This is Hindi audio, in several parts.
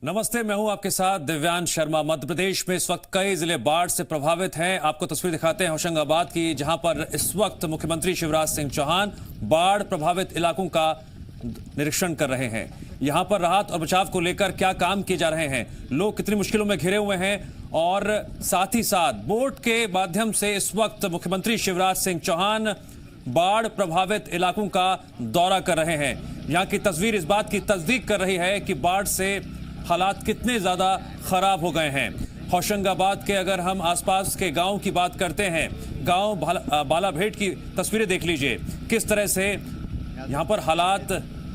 नमस्ते, मैं हूं आपके साथ दिव्यांश शर्मा। मध्य प्रदेश में इस वक्त कई जिले बाढ़ से प्रभावित हैं। आपको तस्वीर दिखाते हैं होशंगाबाद की, जहां पर इस वक्त मुख्यमंत्री शिवराज सिंह चौहान बाढ़ प्रभावित इलाकों का निरीक्षण कर रहे हैं। यहां पर राहत और बचाव को लेकर क्या काम किए जा रहे हैं, लोग कितनी मुश्किलों में घिरे हुए हैं, और साथ ही साथ बोट के माध्यम से इस वक्त मुख्यमंत्री शिवराज सिंह चौहान बाढ़ प्रभावित इलाकों का दौरा कर रहे हैं। यहां की तस्वीर इस बात की तस्दीक कर रही है कि बाढ़ से हालात कितने ज्यादा खराब हो गए हैं। होशंगाबाद के अगर हम आसपास के गांव की बात करते हैं, गांव बालाभेट की तस्वीरें देख लीजिए, किस तरह से यहां पर हालात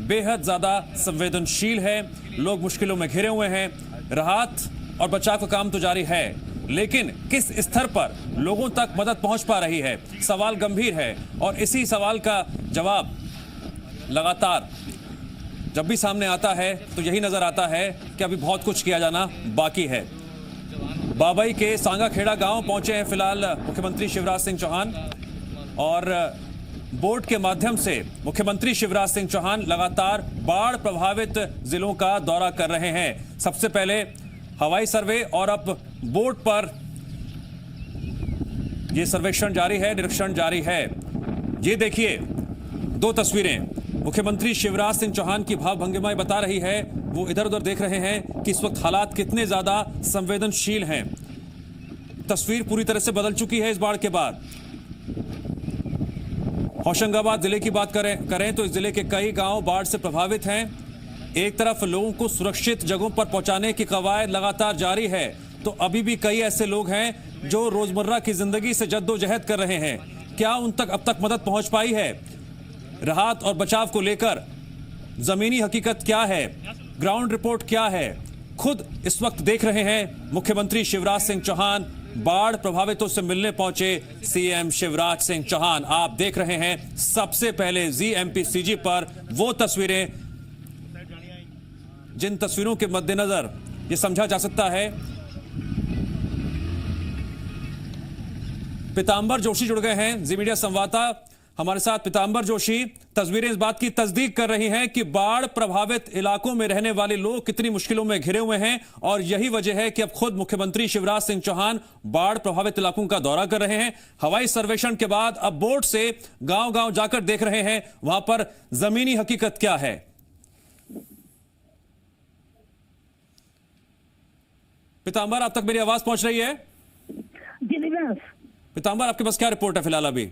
बेहद ज्यादा संवेदनशील है। लोग मुश्किलों में घिरे हुए हैं। राहत और बचाव का काम तो जारी है, लेकिन किस स्तर पर लोगों तक मदद पहुंच पा रही है, सवाल गंभीर है। और इसी सवाल का जवाब लगातार जब भी सामने आता है तो यही नजर आता है कि अभी बहुत कुछ किया जाना बाकी है। बाबई के सांगाखेड़ा गांव पहुंचे हैं फिलहाल मुख्यमंत्री शिवराज सिंह चौहान, और बोट के माध्यम से मुख्यमंत्री शिवराज सिंह चौहान लगातार बाढ़ प्रभावित जिलों का दौरा कर रहे हैं। सबसे पहले हवाई सर्वे और अब बोट पर यह सर्वेक्षण जारी है, निरीक्षण जारी है। ये देखिए दो तस्वीरें, मुख्यमंत्री शिवराज सिंह चौहान की भाव भंगिमाएं बता रही है। वो इधर उधर देख रहे हैं कि इस वक्त हालात कितने ज्यादा संवेदनशील हैं। तस्वीर पूरी तरह से बदल चुकी है इस बाढ़ के बाद। होशंगाबाद जिले की बात करें तो इस जिले के कई गांव बाढ़ से प्रभावित हैं। एक तरफ लोगों को सुरक्षित जगहों पर पहुंचाने की कवायद लगातार जारी है, तो अभी भी कई ऐसे लोग हैं जो रोजमर्रा की जिंदगी से जद्दोजहद कर रहे हैं। क्या उन तक अब तक मदद पहुंच पाई है? राहत और बचाव को लेकर जमीनी हकीकत क्या है, ग्राउंड रिपोर्ट क्या है, खुद इस वक्त देख रहे हैं मुख्यमंत्री शिवराज सिंह चौहान। बाढ़ प्रभावितों से मिलने पहुंचे सीएम शिवराज सिंह चौहान। आप देख रहे हैं सबसे पहले जीएमपीसीजी पर वो तस्वीरें जिन तस्वीरों के मद्देनजर ये समझा जा सकता है। पीतांबर जोशी जुड़ गए हैं, जी मीडिया संवाददाता हमारे साथ। पीतांबर जोशी, तस्वीरें इस बात की तस्दीक कर रही हैं कि बाढ़ प्रभावित इलाकों में रहने वाले लोग कितनी मुश्किलों में घिरे हुए हैं, और यही वजह है कि अब खुद मुख्यमंत्री शिवराज सिंह चौहान बाढ़ प्रभावित इलाकों का दौरा कर रहे हैं। हवाई सर्वेक्षण के बाद अब बोट से गांव-गांव जाकर देख रहे हैं वहां पर जमीनी हकीकत क्या है। पीतांबर, आप तक मेरी आवाज पहुंच रही है? जी दिव्यांश। पीतांबर, आपके पास क्या रिपोर्ट है फिलहाल अभी?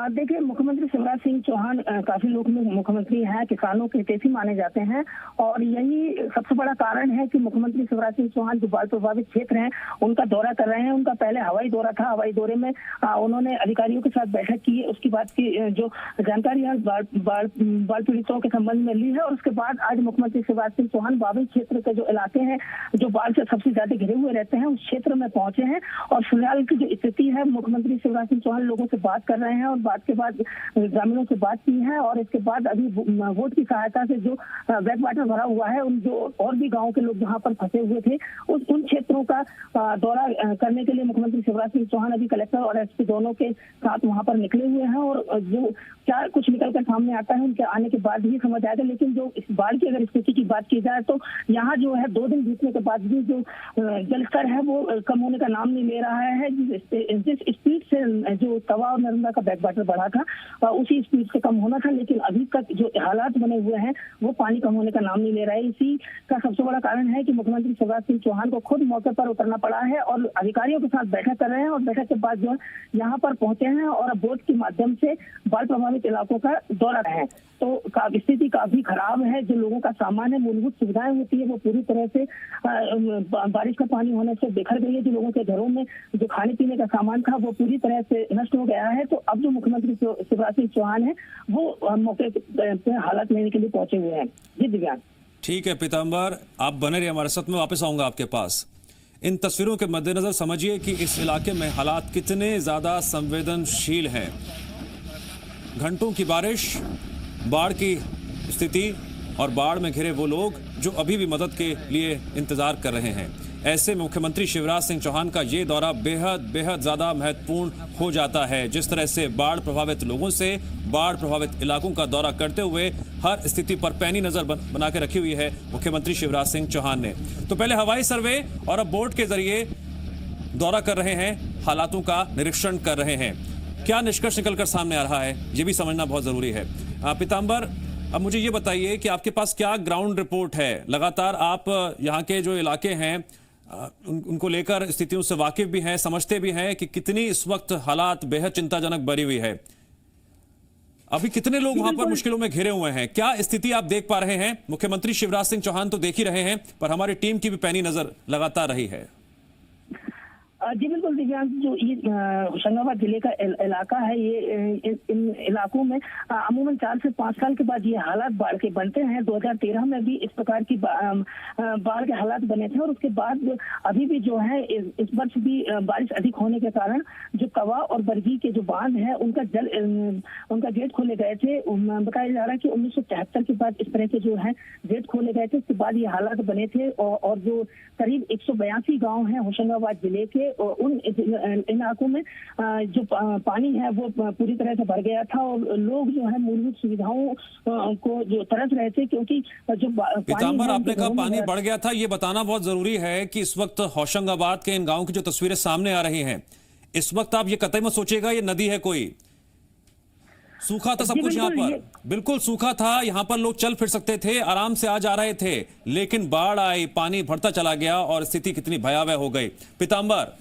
देखिए, मुख्यमंत्री शिवराज सिंह चौहान काफी लोग में मुख्यमंत्री हैं, किसानों के हितैषी माने जाते हैं, और यही सबसे बड़ा कारण है कि मुख्यमंत्री शिवराज सिंह चौहान जो बाढ़ प्रभावित क्षेत्र हैं उनका दौरा कर रहे हैं। उनका पहले हवाई दौरा था। हवाई दौरे में उन्होंने अधिकारियों के साथ बैठक की, उसकी बात की जो जानकारी है बाढ़ पीड़ितों के संबंध में ली है, और उसके बाद आज मुख्यमंत्री शिवराज सिंह चौहान बाबई क्षेत्र के जो इलाके हैं जो बाढ़ से सबसे ज्यादा घिरे हुए रहते हैं उस क्षेत्र में पहुंचे हैं, और फिलहाल की जो स्थिति है मुख्यमंत्री शिवराज सिंह चौहान लोगों से बात कर रहे हैं, और बात के बाद ग्रामीणों से बात की है। और इसके बाद अभी बोट की सहायता से जो बैक वाटर भरा हुआ है, उन जो और भी गांव के लोग जहां पर फंसे हुए थे उन क्षेत्रों का दौरा करने के लिए मुख्यमंत्री शिवराज सिंह चौहान अभी कलेक्टर और एसपी दोनों के साथ वहां पर निकले हुए हैं। और जो क्या कुछ निकल कर सामने आता है उनके आने के बाद ही समझ आएगा। लेकिन जो इस बाढ़ की अगर स्थिति की बात की जाए तो यहाँ जो है 2 दिन बीतने के बाद भी जो जलस्तर है वो कम होने का नाम नहीं ले रहा है। जिस स्पीड से जो तवा और नर्मदा का बैक वाटर बढ़ा था उसी स्पीड से कम होना था, लेकिन अभी तक जो हालात बने हुए हैं वो पानी कम होने का नाम नहीं ले रहा है। इसी का सबसे बड़ा कारण है कि मुख्यमंत्री शिवराज सिंह चौहान को खुद मौके पर उतरना पड़ा है, और अधिकारियों के साथ बैठक कर रहे हैं, और बैठक के बाद जो यहाँ पर पहुंचे हैं और बोट के माध्यम से बाढ़ प्रभावित इलाकों का दौरा है। तो स्थिति काफी खराब है। जो लोगों का सामान है, मूलभूत सुविधाएं होती है, वो पूरी तरह से बारिश का पानी होने से बिखर गई है। जो लोगों के घरों में जो खाने पीने का सामान था वो पूरी तरह से नष्ट हो गया है। तो अब जो मुख्यमंत्री शिवराज सिंह चौहान है वो मौके पे हालात लेने के लिए पहुंचे हुए हैं। जी दिव्यांश। ठीक है पीतांबर, आप बने रहिए हमारे साथ, में वापस आऊंगा आपके पास। इन तस्वीरों के मद्देनजर समझिए कि इस इलाके में हालात कितने ज्यादा संवेदनशील हैं। घंटों की बारिश, बाढ़ की स्थिति और बाढ़ में घिरे वो लोग जो अभी भी मदद के लिए इंतजार कर रहे हैं। ऐसे में मुख्यमंत्री शिवराज सिंह चौहान का ये दौरा बेहद बेहद ज्यादा महत्वपूर्ण हो जाता है। जिस तरह से बाढ़ प्रभावित लोगों से बाढ़ प्रभावित इलाकों का दौरा करते हुए हर स्थिति पर पैनी नजर बना के रखी हुई है मुख्यमंत्री शिवराज सिंह चौहान ने। तो पहले हवाई सर्वे और अब बोट के जरिए दौरा कर रहे हैं, हालातों का निरीक्षण कर रहे हैं। क्या निष्कर्ष निकलकर सामने आ रहा है, ये भी समझना बहुत जरूरी है। पीतांबर, अब मुझे ये बताइए कि आपके पास क्या ग्राउंड रिपोर्ट है। लगातार आप यहाँ के जो इलाके हैं उनको लेकर स्थितियों से वाकिफ भी हैं, समझते भी हैं कि कितनी इस वक्त हालात बेहद चिंताजनक बनी हुई है। अभी कितने लोग वहां पर मुश्किलों में घिरे हुए हैं, क्या स्थिति आप देख पा रहे हैं? मुख्यमंत्री शिवराज सिंह चौहान तो देख ही रहे हैं, पर हमारी टीम की भी पैनी नजर लगातार रही है। जी बिल्कुल दिव्यांश, जो ये होशंगाबाद जिले का इलाका है, ये इन इलाकों में अमूमन 4 से 5 साल के बाद ये हालात बाढ़ के बनते हैं। 2013 में भी इस प्रकार की बाढ़ के हालात बने थे और उसके बाद अभी भी जो है इस वर्ष भी बारिश अधिक होने के कारण जो कवा और बरगी के जो बांध है उनका गेट खोले गए थे। बताया जा रहा है कि 1973 के बाद इस तरह के जो है गेट खोले गए थे, उसके बाद ये हालात बने थे और जो करीब 182 गाँव है होशंगाबाद जिले के, उन इलाकों में जो पानी है वो पूरी तरह से भर गया था और लोग जो है मूलभूत सुविधाओं को जो तरस रहे थे, क्योंकि जो पीतांबर, आपने कहा पानी बढ़ गया था, ये बताना बहुत जरूरी है कि इस वक्त होशंगाबाद के इन गांवों की जो तस्वीरें सामने आ रही हैं, इस वक्त आप ये कतई मत सोचिएगा ये नदी है कोई। सूखा था सब कुछ, यहाँ पर बिल्कुल सूखा था, यहाँ पर लोग चल फिर सकते थे, आराम से आ जा रहे थे, लेकिन बाढ़ आई, पानी बढ़ता चला गया और स्थिति कितनी भयावह हो गई। पीतांबर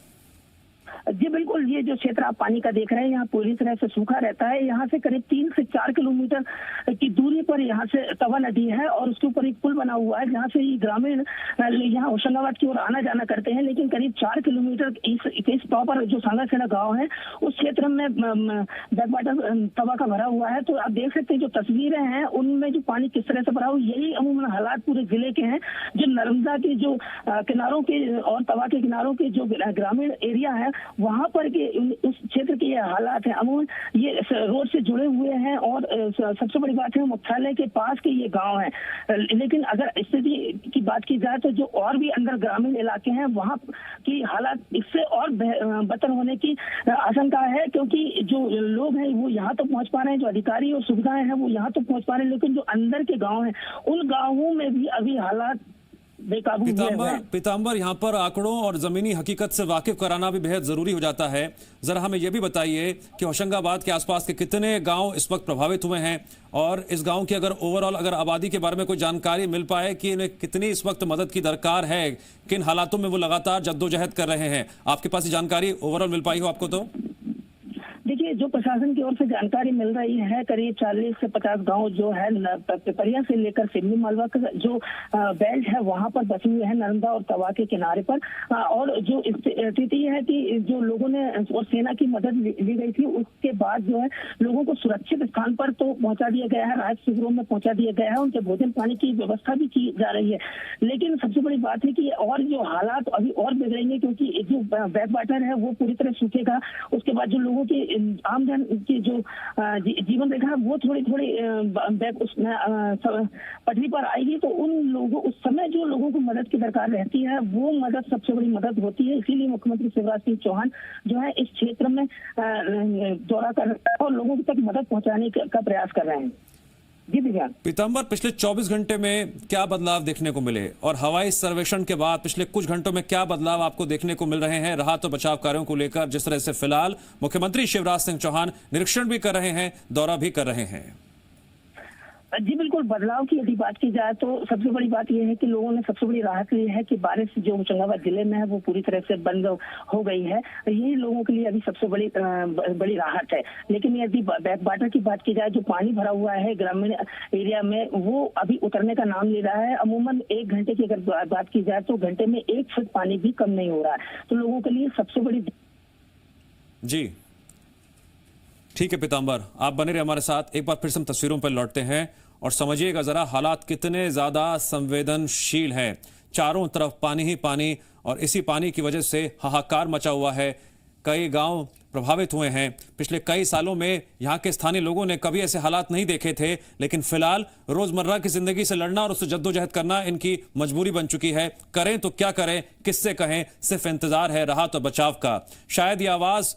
जी बिल्कुल, ये जो क्षेत्र आप पानी का देख रहे हैं यहाँ पूरी तरह से सूखा रहता है। यहाँ से करीब 3 से 4 किलोमीटर की दूरी पर यहाँ से तवा नदी है और उसके ऊपर एक पुल बना हुआ है जहाँ से ये ग्रामीण यहाँ होशंगाबाद की ओर आना जाना करते हैं। लेकिन करीब 4 किलोमीटर इस प्रॉपर जो सांगासेना गाँव है उस क्षेत्र में बैकवाटर तवा का भरा हुआ है। तो आप देख सकते हैं जो तस्वीरें हैं उनमें जो पानी किस तरह से भरा हुआ, यही अमूमन हालात पूरे जिले के हैं। जो नर्मदा के जो किनारों के और तवा के किनारों के जो ग्रामीण एरिया है वहां पर के उस क्षेत्र के ये हालात हैं। अमूमन ये रोड से जुड़े हुए हैं और सबसे बड़ी बात है मुख्यालय के पास के ये गांव हैं। लेकिन अगर स्थिति की बात की जाए तो जो और भी अंदर ग्रामीण इलाके हैं वहां की हालात इससे और बदतर होने की आशंका है, क्योंकि जो लोग हैं वो यहाँ तो पहुंच पा रहे हैं, जो अधिकारी और सुविधाएं हैं वो यहाँ तो पहुंच पा रहे हैं, लेकिन जो अंदर के गाँव हैं उन गाँवों में भी अभी हालात बेकाबू है। पीतांबर, यहाँ पर आंकड़ों और जमीनी हकीकत से वाकिफ कराना भी बेहद जरूरी हो जाता है। जरा हमें यह भी बताइए कि होशंगाबाद के आसपास के कितने गांव इस वक्त प्रभावित हुए हैं और इस गांव की अगर ओवरऑल अगर आबादी के बारे में कोई जानकारी मिल पाए कि इन्हें कितनी इस वक्त मदद की दरकार है, किन हालातों में वो लगातार जद्दोजहद कर रहे हैं, आपके पास ये जानकारी ओवरऑल मिल पाई हो आपको? तो देखिए, जो प्रशासन की ओर से जानकारी मिल रही है, करीब 40 से 50 गांव जो है पिपरिया से लेकर सिवनी मालवा का जो बेल्ट है वहां पर बसे हुए हैं नर्मदा और तवा के किनारे पर। और जो स्थिति है कि जो लोगों ने और सेना की मदद ली गई थी, उसके बाद जो है लोगों को सुरक्षित स्थान पर तो पहुंचा दिया गया है, राहत शिविरों में पहुंचा दिया गया है, उनके भोजन पानी की व्यवस्था भी की जा रही है। लेकिन सबसे बड़ी बात है कि और जो हालात अभी और बिगड़ेंगे, क्योंकि जो बैक वाटर है वो पूरी तरह सूखेगा। उसके बाद जो लोगों की आमजन की जो जीवन रेखा है वो थोड़ी पटरी पर आएगी, तो उन लोगों उस समय जो लोगों को मदद की दरकार रहती है वो मदद सबसे बड़ी मदद होती है। इसीलिए मुख्यमंत्री शिवराज सिंह चौहान जो है इस क्षेत्र में दौरा कर रहे हैं और लोगों तक मदद पहुंचाने का प्रयास कर रहे हैं। जी दिव्यांग। पीतांबर, पिछले 24 घंटे में क्या बदलाव देखने को मिले और हवाई सर्वेक्षण के बाद पिछले कुछ घंटों में क्या बदलाव आपको देखने को मिल रहे हैं राहत और बचाव कार्यों को लेकर, जिस तरह से फिलहाल मुख्यमंत्री शिवराज सिंह चौहान निरीक्षण भी कर रहे हैं, दौरा भी कर रहे हैं? जी बिल्कुल, बदलाव की यदि बात की जाए तो सबसे बड़ी बात यह है कि लोगों ने सबसे बड़ी राहत ली है कि बारिश जो होशंगाबाद जिले में है वो पूरी तरह से बंद हो गई है। यही लोगों के लिए अभी सबसे बड़ी राहत है। लेकिन यदि बैक वाटर की बात की जाए, जो पानी भरा हुआ है ग्रामीण एरिया में वो अभी उतरने का नाम ले रहा है। अमूमन 1 घंटे की अगर बात की जाए तो घंटे में 1 फुट पानी भी कम नहीं हो रहा है। तो लोगों के लिए सबसे बड़ी। जी ठीक है पीतांबर, आप बने रहे हमारे साथ। एक बार फिर से हम तस्वीरों पर लौटते हैं और समझिएगा जरा हालात कितने ज्यादा संवेदनशील हैं। चारों तरफ पानी ही पानी और इसी पानी की वजह से हाहाकार मचा हुआ है। कई गांव प्रभावित हुए हैं। पिछले कई सालों में यहाँ के स्थानीय लोगों ने कभी ऐसे हालात नहीं देखे थे, लेकिन फिलहाल रोजमर्रा की जिंदगी से लड़ना और उससे जद्दोजहद करना इनकी मजबूरी बन चुकी है। करें तो क्या करें, किससे कहें, सिर्फ इंतजार है राहत और बचाव का। शायद ये आवाज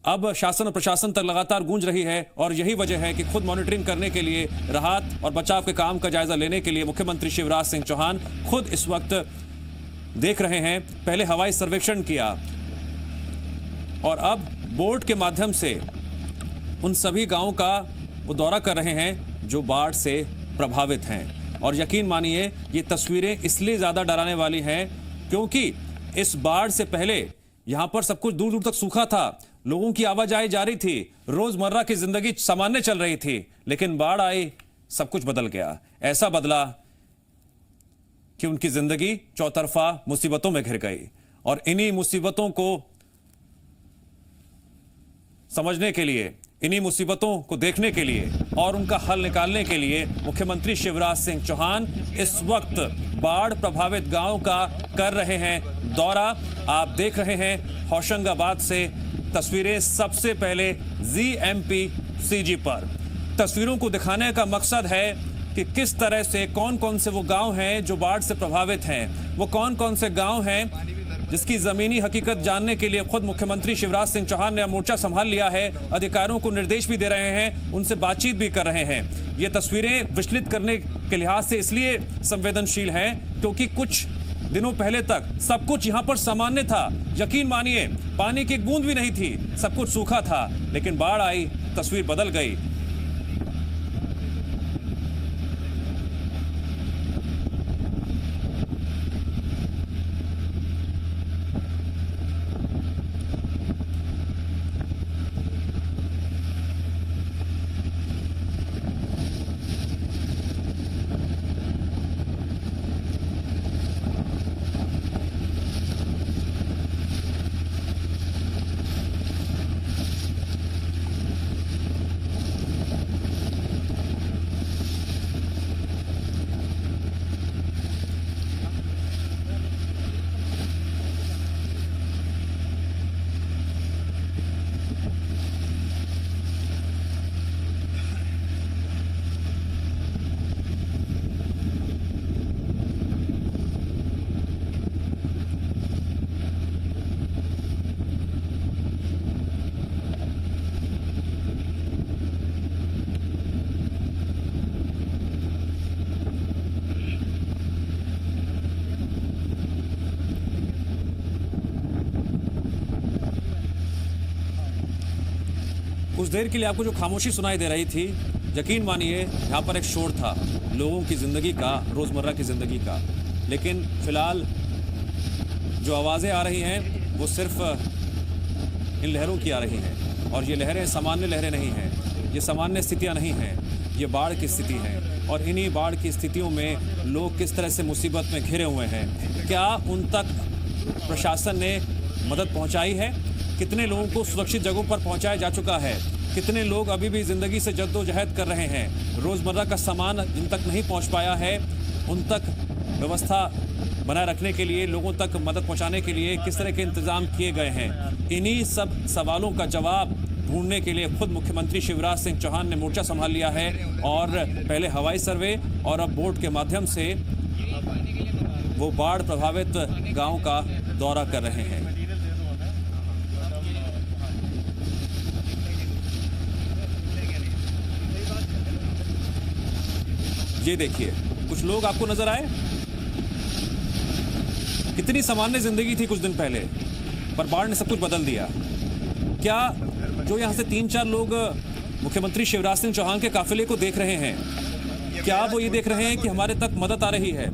अब शासन और प्रशासन तक लगातार गूंज रही है और यही वजह है कि खुद मॉनिटरिंग करने के लिए, राहत और बचाव के काम का जायजा लेने के लिए मुख्यमंत्री शिवराज सिंह चौहान खुद इस वक्त देख रहे हैं। पहले हवाई सर्वेक्षण किया और अब बोट के माध्यम से उन सभी गांवों का वो दौरा कर रहे हैं जो बाढ़ से प्रभावित हैं। और यकीन मानिए ये तस्वीरें इसलिए ज्यादा डराने वाली हैं क्योंकि इस बाढ़ से पहले यहां पर सब कुछ दूर दूर तक सूखा था, लोगों की आवाजाही जारी थी, रोजमर्रा की जिंदगी सामान्य चल रही थी, लेकिन बाढ़ आई, सब कुछ बदल गया। ऐसा बदला कि उनकी जिंदगी चौतरफा मुसीबतों में घिर गई। और इन्हीं मुसीबतों को समझने के लिए, इन्हीं मुसीबतों को देखने के लिए और उनका हल निकालने के लिए मुख्यमंत्री शिवराज सिंह चौहान इस वक्त बाढ़ प्रभावित गांव का कर रहे हैं दौरा। आप देख रहे हैं होशंगाबाद से तस्वीरें सबसे पहले ZMP-CG पर। तस्वीरों को दिखाने का मकसद है कि किस तरह से कौन कौन से वो गांव हैं जो बाढ़ से प्रभावित हैं, वो कौन कौन से गांव हैं जिसकी जमीनी हकीकत जानने के लिए खुद मुख्यमंत्री शिवराज सिंह चौहान ने मोर्चा संभाल लिया है। अधिकारियों को निर्देश भी दे रहे हैं, उनसे बातचीत भी कर रहे हैं। ये तस्वीरें विचलित करने के लिहाज से इसलिए संवेदनशील हैं क्योंकि कुछ दिनों पहले तक सब कुछ यहां पर सामान्य था। यकीन मानिए पानी की बूंद भी नहीं थी, सब कुछ सूखा था, लेकिन बाढ़ आई, तस्वीर बदल गई। कुछ देर के लिए आपको जो खामोशी सुनाई दे रही थी, यकीन मानिए यहाँ पर एक शोर था लोगों की ज़िंदगी का, रोज़मर्रा की ज़िंदगी का। लेकिन फिलहाल जो आवाज़ें आ रही हैं वो सिर्फ इन लहरों की आ रही हैं, और ये लहरें सामान्य लहरें नहीं हैं, ये सामान्य स्थितियाँ नहीं हैं, ये बाढ़ की स्थिति है। और इन्हीं बाढ़ की स्थितियों में लोग किस तरह से मुसीबत में घिरे हुए हैं। क्या उन तक प्रशासन ने मदद पहुँचाई है? कितने लोगों को सुरक्षित जगहों पर पहुंचाया जा चुका है? कितने लोग अभी भी जिंदगी से जद्दोजहद कर रहे हैं? रोजमर्रा का सामान जिन तक नहीं पहुंच पाया है, उन तक व्यवस्था बनाए रखने के लिए, लोगों तक मदद पहुंचाने के लिए किस तरह के इंतजाम किए गए हैं? इन्हीं सब सवालों का जवाब ढूंढने के लिए खुद मुख्यमंत्री शिवराज सिंह चौहान ने मोर्चा संभाल लिया है और पहले हवाई सर्वे और अब बोट के माध्यम से वो बाढ़ प्रभावित गांव का दौरा कर रहे हैं। ये देखिए, कुछ लोग आपको नजर आए? कितनी सामान्य जिंदगी थी कुछ दिन पहले, पर बाढ़ ने सब कुछ बदल दिया। क्या जो यहां से 3-4 लोग मुख्यमंत्री शिवराज सिंह चौहान के काफिले को देख रहे हैं, क्या वो ये देख रहे हैं कि हमारे तक मदद आ रही है?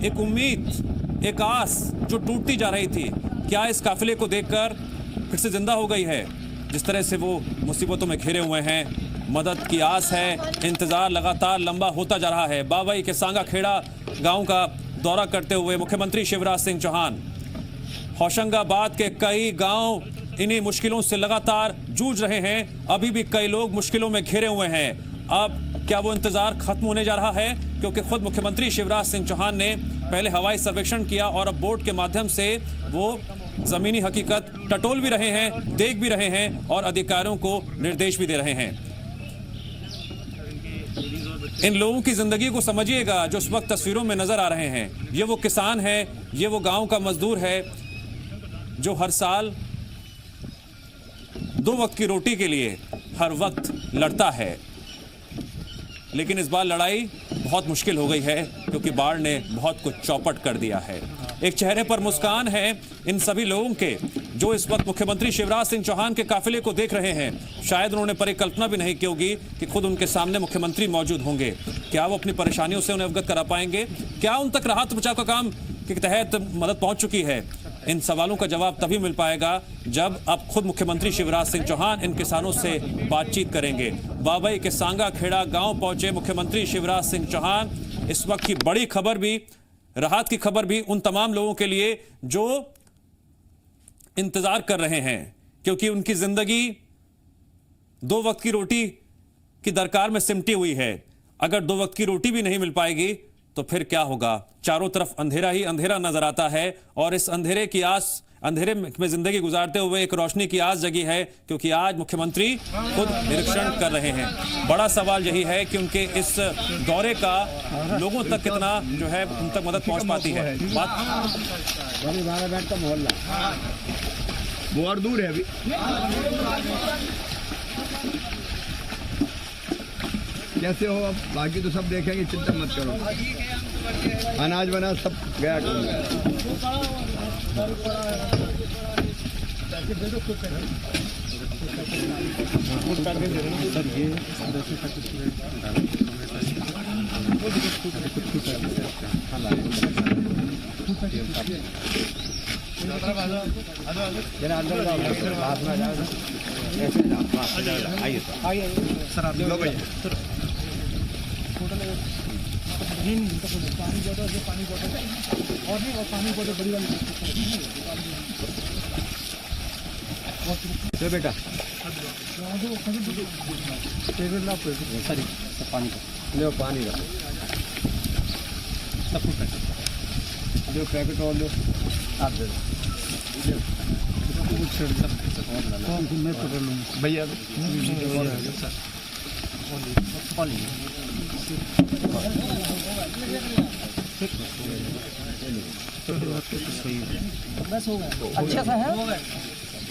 एक उम्मीद, एक आस जो टूटती जा रही थी, क्या इस काफिले को देखकर फिर से जिंदा हो गई है? जिस तरह से वो मुसीबतों में घिरे हुए हैं, मदद की आस है, इंतजार लगातार लंबा होता जा रहा है। बाबई के सांगा खेड़ा गांव का दौरा करते हुए मुख्यमंत्री शिवराज सिंह चौहान होशंगाबाद के कई गांव इन्हीं मुश्किलों से लगातार जूझ रहे हैं। अभी भी कई लोग मुश्किलों में घिरे हुए हैं। अब क्या वो इंतजार खत्म होने जा रहा है? क्योंकि खुद मुख्यमंत्री शिवराज सिंह चौहान ने पहले हवाई सर्वेक्षण किया और अब बोट के माध्यम से वो जमीनी हकीकत टटोल भी रहे हैं, देख भी रहे हैं और अधिकारियों को निर्देश भी दे रहे हैं। इन लोगों की जिंदगी को समझिएगा जो इस वक्त तस्वीरों में नजर आ रहे हैं। ये वो किसान है, ये वो गांव का मजदूर है जो हर साल 2 वक्त की रोटी के लिए हर वक्त लड़ता है। लेकिन इस बार लड़ाई बहुत मुश्किल हो गई है क्योंकि बाढ़ ने बहुत कुछ चौपट कर दिया है। एक चेहरे पर मुस्कान है इन सभी लोगों के जो इस वक्त मुख्यमंत्री शिवराज सिंह चौहान के काफिले को देख रहे हैं। शायद उन्होंने परिकल्पना भी नहीं की होगी कि खुद उनके सामने मुख्यमंत्री मौजूद होंगे। क्या वो अपनी परेशानियों से उन्हें अवगत करा पाएंगे? क्या उन तक राहत बचाव का काम के तहत मदद पहुंच चुकी है? इन सवालों का जवाब तभी मिल पाएगा जब अब खुद मुख्यमंत्री शिवराज सिंह चौहान इन किसानों से बातचीत करेंगे। बाबई के सांगा खेड़ा गांव पहुंचे मुख्यमंत्री शिवराज सिंह चौहान। इस वक्त की बड़ी खबर भी, राहत की खबर भी उन तमाम लोगों के लिए जो इंतजार कर रहे हैं क्योंकि उनकी जिंदगी 2 वक्त की रोटी की दरकार में सिमटी हुई है। अगर 2 वक्त की रोटी भी नहीं मिल पाएगी तो फिर क्या होगा? चारों तरफ अंधेरा ही अंधेरा नजर आता है और इस अंधेरे में जिंदगी गुजारते हुए एक रोशनी की आस जगी है क्योंकि आज मुख्यमंत्री खुद निरीक्षण कर रहे हैं। बड़ा सवाल यही है कि उनके इस दौरे का लोगों तक कितना जो है उन तक मदद पहुंच पाती है। बहुत दूर है अभी। कैसे हो अब? बाकी तो सब देखेंगे, चिंता मत करो। अनाज बना सब गया तो बेटा लो पानी दो पैकेट और लो आप दे भैया बस हो गया, अच्छा सा है।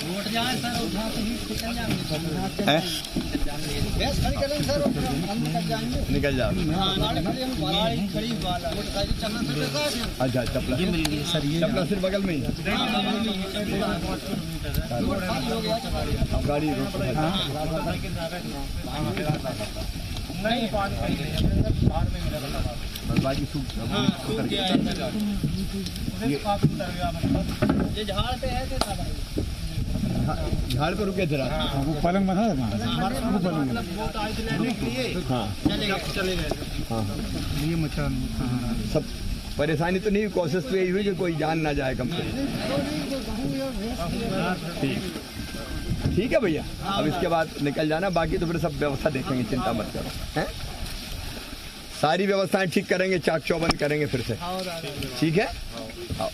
वोट जाए सर, उठा के ही निकल जाएंगे। बस खड़ी करेंगे सर, हम निकल जाएंगे। निकल जाओ। अच्छा चपला ये मिल गई सर, ये चपला सिर्फ बगल में ही गाड़ी बाकी ये झाड़ पे है झाड़ पे रुके जरा। वो पलंग बना है ये मचान सब परेशानी तो नहीं, कोशिश तो यही हुई कि कोई जान ना जाए कम से ठीक है भैया। अब इसके बाद निकल जाना, बाकी तो फिर सब व्यवस्था देखेंगे, चिंता मत करो। हैं सारी व्यवस्थाएं ठीक करेंगे, चाक चौबंद करेंगे फिर से। ठीक है, आओ।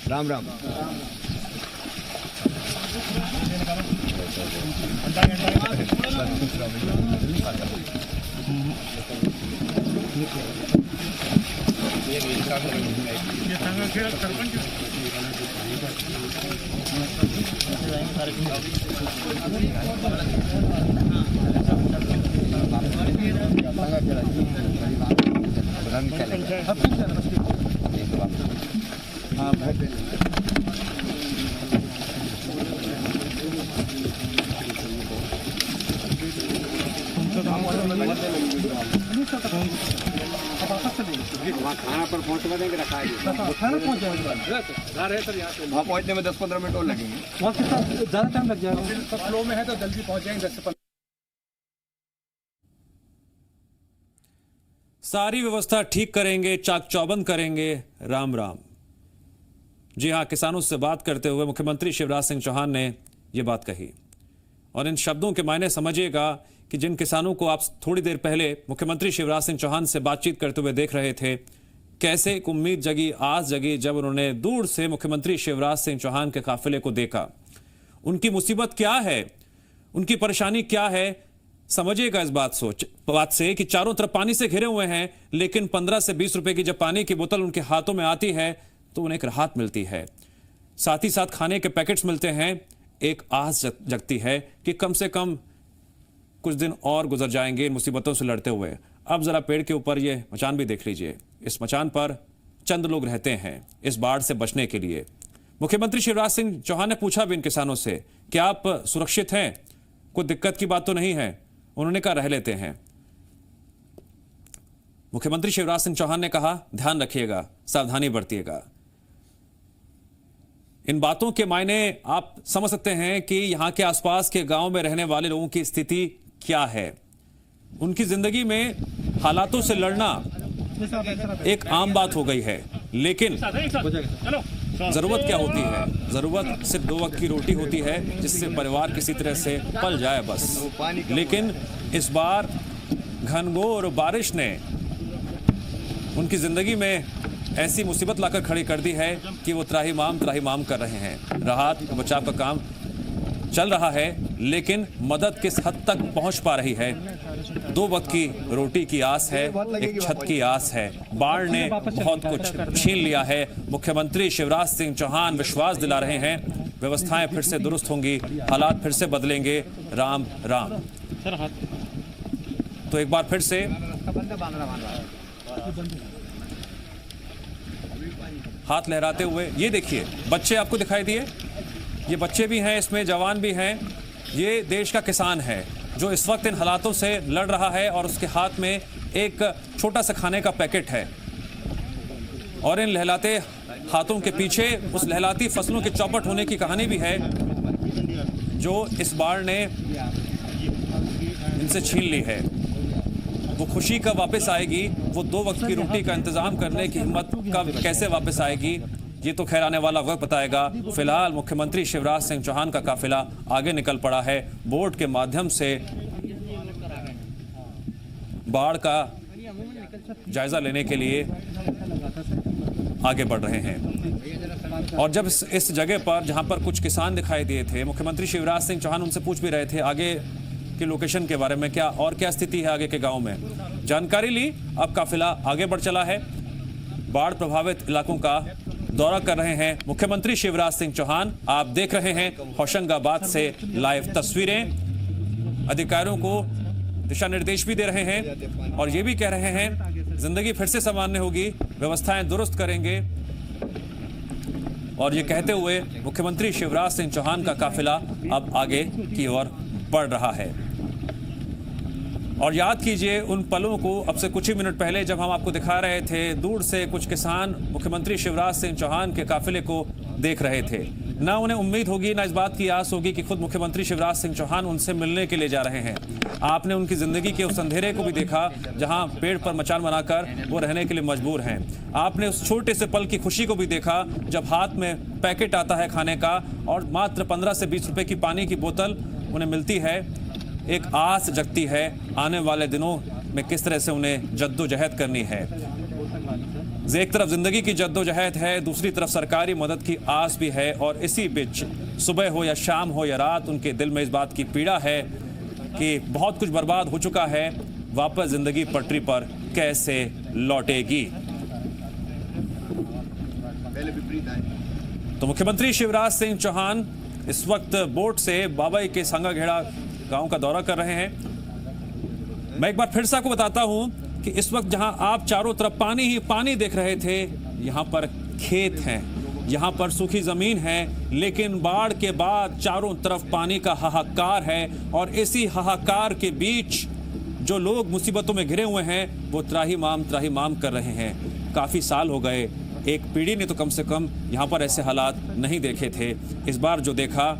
राम राम। खाना पर पहुंचवा देंगे, रखा है वहाँ पहुंचने में 10-15 मिनट और लगेंगे। ज्यादा टाइम लग जाएगा। फ्लो में है तो जल्दी पहुंच जाएंगे 10 से 15। सारी व्यवस्था ठीक करेंगे, चाक चौबंद करेंगे। राम राम। जी हां, किसानों से बात करते हुए मुख्यमंत्री शिवराज सिंह चौहान ने यह बात कही और इन शब्दों के मायने समझिएगा कि जिन किसानों को आप थोड़ी देर पहले मुख्यमंत्री शिवराज सिंह चौहान से बातचीत करते हुए देख रहे थे, कैसे एक उम्मीद जगी, आस जगी जब उन्होंने दूर से मुख्यमंत्री शिवराज सिंह चौहान के काफिले को देखा। उनकी मुसीबत क्या है, उनकी परेशानी क्या है, समझिएगा इस बात से कि चारों तरफ पानी से घिरे हुए हैं, लेकिन 15 से 20 रुपए की जब पानी की बोतल उनके हाथों में आती है तो उन्हें एक राहत मिलती है। साथ ही साथ खाने के पैकेट्स मिलते हैं। एक आस जगती है कि कम से कम कुछ दिन और गुजर जाएंगे इन मुसीबतों से लड़ते हुए। अब जरा पेड़ के ऊपर ये मचान भी देख लीजिए। इस मचान पर चंद लोग रहते हैं इस बाढ़ से बचने के लिए। मुख्यमंत्री शिवराज सिंह चौहान ने पूछा भी इन किसानों से कि आप सुरक्षित हैं, कोई दिक्कत की बात तो नहीं है। उन्होंने कहा रह लेते हैं। मुख्यमंत्री शिवराज सिंह चौहान ने कहा ध्यान रखिएगा, सावधानी बरतिएगा। इन बातों के मायने आप समझ सकते हैं कि यहां के आसपास के गांव में रहने वाले लोगों की स्थिति क्या है। उनकी जिंदगी में हालातों से लड़ना एक आम बात हो गई है, लेकिन जरूरत क्या होती है? जरूरत सिर्फ 2 वक्त की रोटी होती है जिससे परिवार किसी तरह से पल जाए बस। लेकिन इस बार घनघोर बारिश ने उनकी जिंदगी में ऐसी मुसीबत लाकर खड़ी कर दी है कि वो त्राहिमाम कर रहे हैं। राहत बचाव का काम चल रहा है, लेकिन मदद किस हद तक पहुंच पा रही है? 2 वक्त की रोटी की आस है, एक छत की आस है। बाढ़ ने बहुत कुछ छीन लिया है। मुख्यमंत्री शिवराज सिंह चौहान विश्वास दिला रहे हैं व्यवस्थाएं फिर से दुरुस्त होंगी, हालात फिर से बदलेंगे। राम राम। तो एक बार फिर से हाथ लहराते हुए ये देखिए, बच्चे आपको दिखाई दिए। ये बच्चे भी हैं, इसमें जवान भी हैं। ये देश का किसान है जो इस वक्त इन हालातों से लड़ रहा है और उसके हाथ में एक छोटा सा खाने का पैकेट है। और इन लहलाते हाथों के पीछे उस लहलाती फसलों के चौपट होने की कहानी भी है जो इस बाढ़ ने इनसे छीन ली है। वो खुशी कब वापस आएगी, वो 2 वक्त की रोटी का इंतजाम करने की हिम्मत कब कैसे वापस आएगी, ये तो खैर आने वाला वक्त बताएगा। फिलहाल मुख्यमंत्री शिवराज सिंह चौहान का काफिला आगे निकल पड़ा है। बोट के माध्यम से बाढ़ का जायजा लेने के लिए आगे बढ़ रहे हैं। और जब इस जगह पर जहां पर कुछ किसान दिखाई दिए थे, मुख्यमंत्री शिवराज सिंह चौहान उनसे पूछ भी रहे थे आगे की लोकेशन के बारे में, क्या स्थिति है आगे के गांव में। जानकारी ली। अब काफिला आगे बढ़ चला है। बाढ़ प्रभावित इलाकों का दौरा कर रहे हैं मुख्यमंत्री शिवराज सिंह चौहान। आप देख रहे हैं होशंगाबाद से लाइव तस्वीरें। अधिकारियों को दिशा निर्देश भी दे रहे हैं और ये भी कह रहे हैं जिंदगी फिर से सामान्य होगी, व्यवस्थाएं दुरुस्त करेंगे। और ये कहते हुए मुख्यमंत्री शिवराज सिंह चौहान का काफिला अब आगे की ओर बढ़ रहा है। और याद कीजिए उन पलों को, अब से कुछ ही मिनट पहले जब हम आपको दिखा रहे थे, दूर से कुछ किसान मुख्यमंत्री शिवराज सिंह चौहान के काफिले को देख रहे थे। ना उन्हें उम्मीद होगी, ना इस बात की आस होगी कि खुद मुख्यमंत्री शिवराज सिंह चौहान उनसे मिलने के लिए जा रहे हैं। आपने उनकी जिंदगी के उस अंधेरे को भी देखा जहां पेड़ पर मचान बनाकर वो रहने के लिए मजबूर हैं। आपने उस छोटे से पल की खुशी को भी देखा जब हाथ में पैकेट आता है खाने का और मात्र 15 से 20 रुपए की पानी की बोतल उन्हें मिलती है। एक आस जगती है आने वाले दिनों में किस तरह से उन्हें जद्दोजहद करनी है। एक तरफ जिंदगी की जद्दोजहद है, दूसरी तरफ सरकारी मदद की आस भी है। और इसी बीच सुबह हो या शाम हो या रात, उनके दिल में इस बात की पीड़ा है कि बहुत कुछ बर्बाद हो चुका है, वापस जिंदगी पटरी पर कैसे लौटेगी। तो मुख्यमंत्री शिवराज सिंह चौहान इस वक्त बोट से बाबई के सांगाखेड़ा गांव का दौरा कर रहे हैं। मैं एक बार फिर से आपको बताता हूं कि इस वक्त जहां आप चारों तरफ पानी ही पानी देख रहे थे, यहां पर खेत हैं, यहां पर सूखी जमीन है, लेकिन बाढ़ के बाद चारों तरफ पानी का हाहाकार है। और इसी हाहाकार के बीच जो लोग मुसीबतों में घिरे हुए हैं वो त्राहिमाम कर रहे हैं। काफी साल हो गए, एक पीढ़ी ने तो कम से कम यहाँ पर ऐसे हालात नहीं देखे थे। इस बार जो देखा,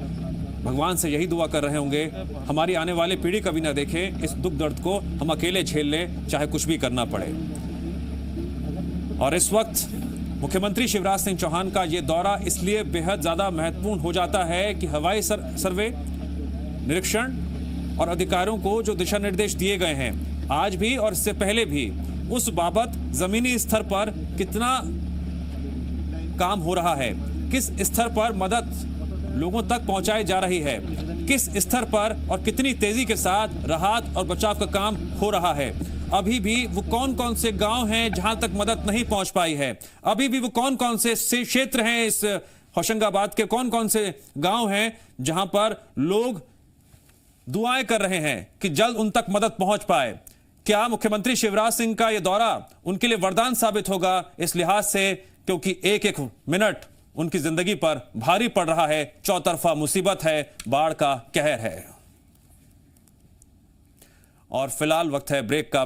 भगवान से यही दुआ कर रहे होंगे हमारी आने वाली पीढ़ी कभी ना देखे इस दुख दर्द को, हम अकेले झेल लें, चाहे कुछ भी करना पड़े। और इस वक्त मुख्यमंत्री शिवराज सिंह चौहान का ये दौरा इसलिए बेहद ज़्यादा महत्वपूर्ण हो जाता है कि हवाई सर्वे, निरीक्षण और अधिकारियों को जो दिशा निर्देश दिए गए हैं आज भी और इससे पहले भी, उस बाबत जमीनी स्तर पर कितना काम हो रहा है, किस स्तर पर मदद लोगों तक पहुंचाई जा रही है, किस स्तर पर और कितनी तेजी के साथ राहत और बचाव का काम हो रहा है, अभी भी वो कौन कौन से गांव हैं जहां तक मदद नहीं पहुंच पाई है, अभी भी वो कौन कौन से क्षेत्र हैं इस होशंगाबाद के, कौन कौन से गांव हैं जहां पर लोग दुआएं कर रहे हैं कि जल्द उन तक मदद पहुंच पाए। क्या मुख्यमंत्री शिवराज सिंह का यह दौरा उनके लिए वरदान साबित होगा इस लिहाज से, क्योंकि एक एक मिनट उनकी जिंदगी पर भारी पड़ रहा है, चौतरफा मुसीबत है, बाढ़ का कहर है। और फिलहाल वक्त है ब्रेक का।